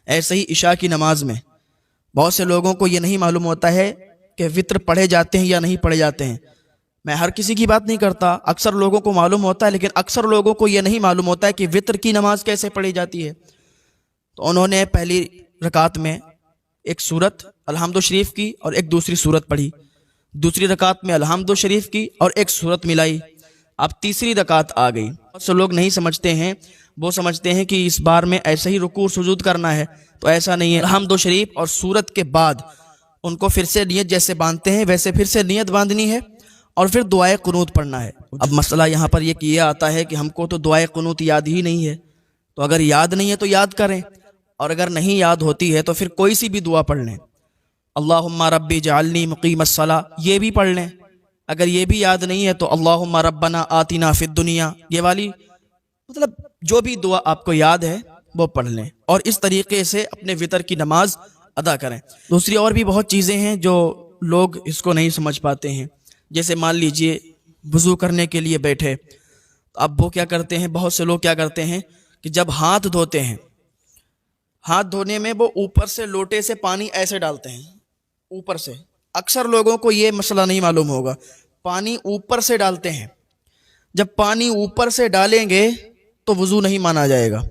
ایسے ہی عشاء کی نماز میں بہت سے لوگوں کو یہ نہیں معلوم ہوتا ہے کہ وطر پڑھے جاتے ہیں یا نہیں پڑھے جاتے ہیں۔ میں ہر کسی کی بات نہیں کرتا، اکثر لوگوں کو معلوم ہوتا ہے، لیکن اکثر لوگوں کو یہ نہیں معلوم ہوتا ہے کہ وطر کی نماز کیسے پڑھی جاتی ہے۔ تو انہوں نے پہلی رکعت میں ایک سورت الحمد شریف کی اور ایک دوسری سورت پڑھی، دوسری رکعت میں الحمد شریف کی اور ایک سورت ملائی، اب تیسری رکعت آ گئی۔ بہت سے لوگ نہیں سمجھتے ہیں، وہ سمجھتے ہیں کہ اس بار میں ایسے ہی رکوع سجود کرنا ہے، تو ایسا نہیں ہے۔ الحمد شریف اور سورت کے بعد ان کو پھر سے نیت جیسے باندھتے ہیں ویسے پھر سے نیت باندھنی ہے اور پھر دعائے قنوت پڑھنا ہے۔ اب مسئلہ یہاں پر یہ کیا آتا ہے کہ ہم کو تو دعائے قنوت یاد ہی نہیں ہے، تو اگر یاد نہیں ہے تو یاد کریں، اور اگر نہیں یاد ہوتی ہے تو پھر کوئی سی بھی دعا پڑھ لیں، اللہم ربی جعلنی مقیم الصلاۃ، یہ بھی پڑھ لیں۔ اگر یہ بھی یاد نہیں ہے تو اللہم ربنا آتنا فی الدنیا، یہ والی، مطلب جو بھی دعا آپ کو یاد ہے وہ پڑھ لیں، اور اس طریقے سے اپنے وطر کی نماز ادا کریں۔ دوسری اور بھی بہت چیزیں ہیں جو لوگ اس کو نہیں سمجھ پاتے ہیں، جیسے مان لیجئے وضو کرنے کے لیے بیٹھے، اب وہ کیا کرتے ہیں، بہت سے لوگ کیا کرتے ہیں کہ جب ہاتھ دھوتے ہیں، ہاتھ دھونے میں وہ اوپر سے لوٹے سے پانی ایسے ڈالتے ہیں، اوپر سے۔ اکثر لوگوں کو یہ مسئلہ نہیں معلوم ہوگا، پانی اوپر سے ڈالتے ہیں، جب پانی اوپر سے ڈالیں گے تو وضو نہیں مانا جائے گا،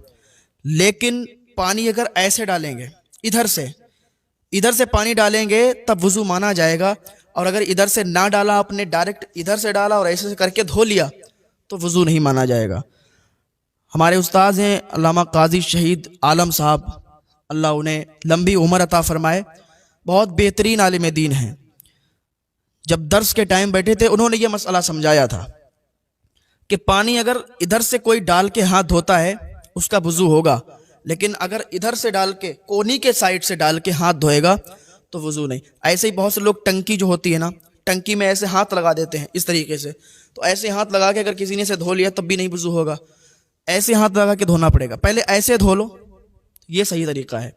لیکن پانی اگر ایسے ڈالیں گے، ادھر سے پانی ڈالیں گے تب وضو مانا جائے گا، اور اگر ادھر سے نہ ڈالا، آپ نے ڈائریکٹ ادھر سے ڈالا اور ایسے کر کے دھو لیا تو وضو نہیں مانا جائے گا۔ ہمارے استاذ ہیں علامہ قاضی شہید عالم صاحب، اللہ انہیں لمبی عمر عطا فرمائے، بہت بہترین عالم دین ہیں۔ جب درس کے ٹائم بیٹھے تھے انہوں نے یہ مسئلہ سمجھایا تھا کہ پانی اگر ادھر سے کوئی ڈال کے ہاتھ دھوتا ہے اس کا وضو ہوگا، لیکن اگر ادھر سے ڈال کے، کونی کے سائڈ سے ڈال کے ہاتھ دھوئے گا تو وضو نہیں۔ ایسے ہی بہت سے لوگ ٹنکی جو ہوتی ہے نا، ٹنکی میں ایسے ہاتھ لگا دیتے ہیں اس طریقے سے، تو ایسے ہاتھ لگا کے اگر کسی نے سے دھو لیا تب بھی نہیں وضو ہوگا، ایسے ہاتھ لگا کے دھونا پڑے گا، پہلے ایسے دھو لو، یہ صحیح طریقہ ہے،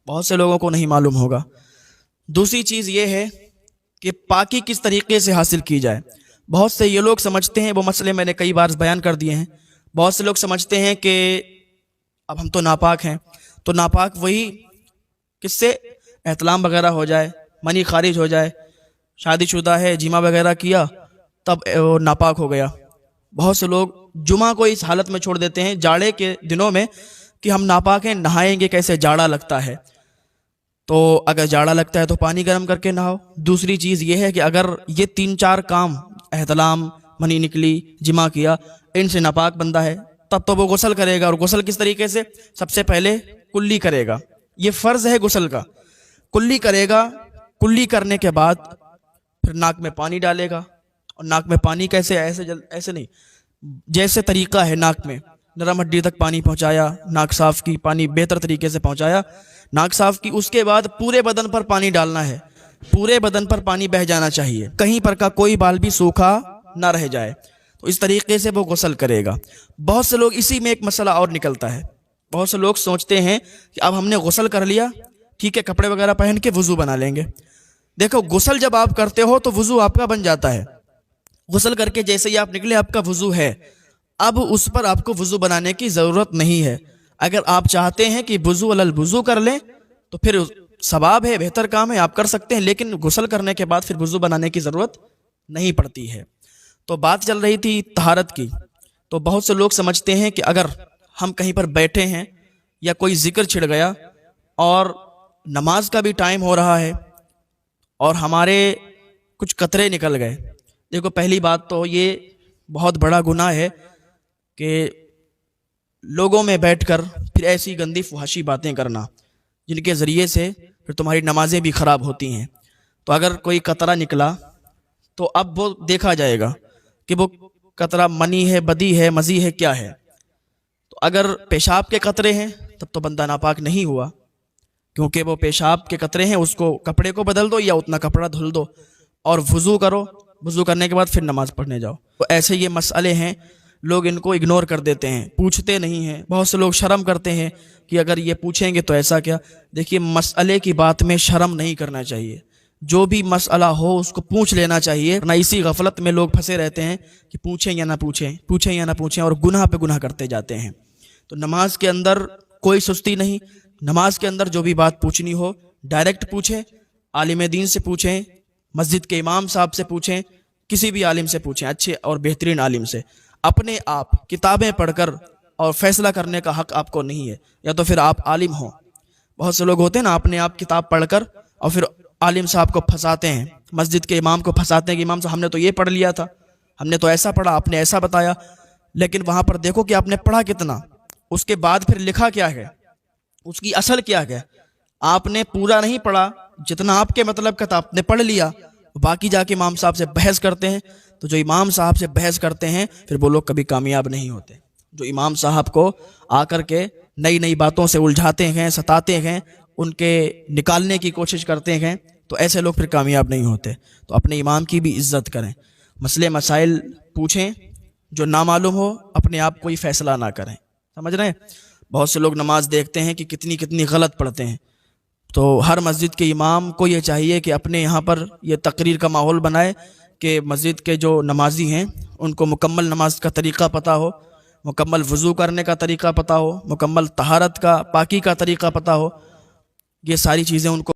بہت سے لوگوں کو نہیں معلوم ہوگا۔ دوسری چیز یہ ہے کہ پاکی کس طریقے سے حاصل کی جائے۔ بہت سے یہ لوگ سمجھتے ہیں، وہ مسئلے میں نے کئی بار بیان کر دیے ہیں، بہت سے لوگ سمجھتے ہیں کہ اب ہم تو ناپاک ہیں، تو ناپاک وہی کس سے احتلام وغیرہ ہو جائے، منی خارج ہو جائے، شادی شدہ ہے جمعہ وغیرہ کیا تب وہ ناپاک ہو گیا۔ بہت سے لوگ جمعہ کو اس حالت میں چھوڑ دیتے ہیں جاڑے کے دنوں میں کہ ہم ناپاک ہیں، نہائیں گے کیسے، جاڑا لگتا ہے، تو اگر جاڑا لگتا ہے تو پانی گرم کر کے نہاؤ۔ دوسری چیز یہ ہے کہ اگر یہ 3-4 کام، احتلام، منی نکلی، جمع کیا، ان سے ناپاک بندہ ہے تب تو وہ غسل کرے گا، اور غسل کس طریقے سے، سب سے پہلے کلی کرے گا، یہ فرض ہے غسل کا، کلی کرے گا، کلی کرنے کے بعد پھر ناک میں پانی ڈالے گا، اور ناک میں پانی کیسے، ایسے نہیں، جیسے طریقہ ہے ناک میں نرم ہڈی تک پانی پہنچایا، ناک صاف کی، پانی بہتر طریقے سے پہنچایا، ناک صاف کی، اس کے بعد پورے بدن پر پانی ڈالنا ہے، پورے بدن پر پانی بہہ جانا چاہیے، کہیں پر کا کوئی بال بھی سوکھا نہ رہ جائے، تو اس طریقے سے وہ غسل کرے گا۔ بہت سے لوگ اسی میں ایک مسئلہ اور نکلتا ہے، بہت سے لوگ سوچتے ہیں کہ اب ہم نے غسل کر لیا، ٹھیک ہے، کپڑے وغیرہ پہن کے وضو بنا لیں گے۔ دیکھو، غسل جب آپ کرتے ہو تو وضو آپ کا بن جاتا ہے، غسل کر کے جیسے ہی آپ نکلے آپ کا وضو ہے، اب اس پر آپ کو وضو بنانے کی ضرورت نہیں ہے۔ اگر آپ چاہتے ہیں کہ وضو علی الوضو کر لیں تو پھر ثواب ہے، بہتر کام ہے، آپ کر سکتے ہیں، لیکن غسل کرنے کے بعد پھر وضو بنانے کی ضرورت نہیں پڑتی ہے۔ تو بات چل رہی تھی طہارت کی، تو بہت سے لوگ سمجھتے ہیں کہ اگر ہم کہیں پر بیٹھے ہیں یا کوئی ذکر چھڑ گیا اور نماز کا بھی ٹائم ہو رہا ہے اور ہمارے کچھ قطرے نکل گئے، دیکھو پہلی بات تو یہ بہت بڑا گناہ ہے کہ لوگوں میں بیٹھ کر پھر ایسی گندی فحاشی باتیں کرنا جن کے ذریعے سے پھر تمہاری نمازیں بھی خراب ہوتی ہیں۔ تو اگر کوئی قطرہ نکلا تو اب وہ دیکھا جائے گا کہ وہ قطرہ منی ہے، بدی ہے، مزی ہے، کیا ہے۔ تو اگر پیشاب کے قطرے ہیں تب تو بندہ ناپاک نہیں ہوا، کیونکہ وہ پیشاب کے قطرے ہیں، اس کو کپڑے کو بدل دو یا اتنا کپڑا دھل دو اور وضو کرو، وضو کرنے کے بعد پھر نماز پڑھنے جاؤ۔ تو ایسے یہ مسئلے ہیں، لوگ ان کو اگنور کر دیتے ہیں، پوچھتے نہیں ہیں۔ بہت سے لوگ شرم کرتے ہیں کہ اگر یہ پوچھیں گے تو ایسا کیا۔ دیکھیے، مسئلے کی بات میں شرم نہیں کرنا چاہیے، جو بھی مسئلہ ہو اس کو پوچھ لینا چاہیے، نہ اسی غفلت میں لوگ پھنسے رہتے ہیں کہ پوچھیں یا نہ پوچھیں، پوچھیں یا نہ پوچھیں، اور گناہ پہ گناہ کرتے جاتے ہیں۔ تو نماز کے اندر کوئی سستی نہیں، نماز کے اندر جو بھی بات پوچھنی ہو ڈائریکٹ پوچھیں، عالم دین سے پوچھیں، مسجد کے امام صاحب سے پوچھیں، کسی بھی عالم سے پوچھیں، اچھے اور بہترین عالم سے۔ اپنے آپ کتابیں پڑھ کر اور فیصلہ کرنے کا حق آپ کو نہیں ہے، یا تو پھر آپ عالم ہوں۔ بہت سے لوگ ہوتے ہیں نا، اپنے آپ کتاب پڑھ کر اور پھر عالم صاحب کو پھنساتے ہیں، مسجد کے امام کو پھنساتے ہیں کہ امام صاحب ہم نے تو یہ پڑھ لیا تھا، ہم نے تو ایسا پڑھا، آپ نے ایسا بتایا۔ لیکن وہاں پر دیکھو کہ آپ نے پڑھا کتنا، اس کے بعد پھر لکھا کیا ہے، اس کی اصل کیا ہے۔ آپ نے پورا نہیں پڑھا، جتنا آپ کے مطلب کا تھا آپ نے پڑھ لیا، باقی جا کے امام صاحب سے بحث کرتے ہیں۔ تو جو امام صاحب سے بحث کرتے ہیں پھر وہ لوگ کبھی کامیاب نہیں ہوتے۔ جو امام صاحب کو آ کر کے نئی نئی باتوں سے الجھاتے ہیں، ستاتے ہیں، ان کے نکالنے کی کوشش کرتے ہیں، تو ایسے لوگ پھر کامیاب نہیں ہوتے۔ تو اپنے امام کی بھی عزت کریں، مسئلے مسائل پوچھیں، جو نامعلوم ہو اپنے آپ کوئی فیصلہ نہ کریں۔ سمجھ رہے ہیں؟ بہت سے لوگ نماز دیکھتے ہیں کہ کتنی غلط پڑھتے ہیں، تو ہر مسجد کے امام کو یہ چاہیے کہ اپنے یہاں پر یہ تقریر کا ماحول بنائے کہ مسجد کے جو نمازی ہیں ان کو مکمل نماز کا طریقہ پتہ ہو، مکمل وضو کرنے کا طریقہ پتہ ہو، مکمل طہارت کا، پاکی کا طریقہ پتہ ہو، یہ ساری چیزیں ان کو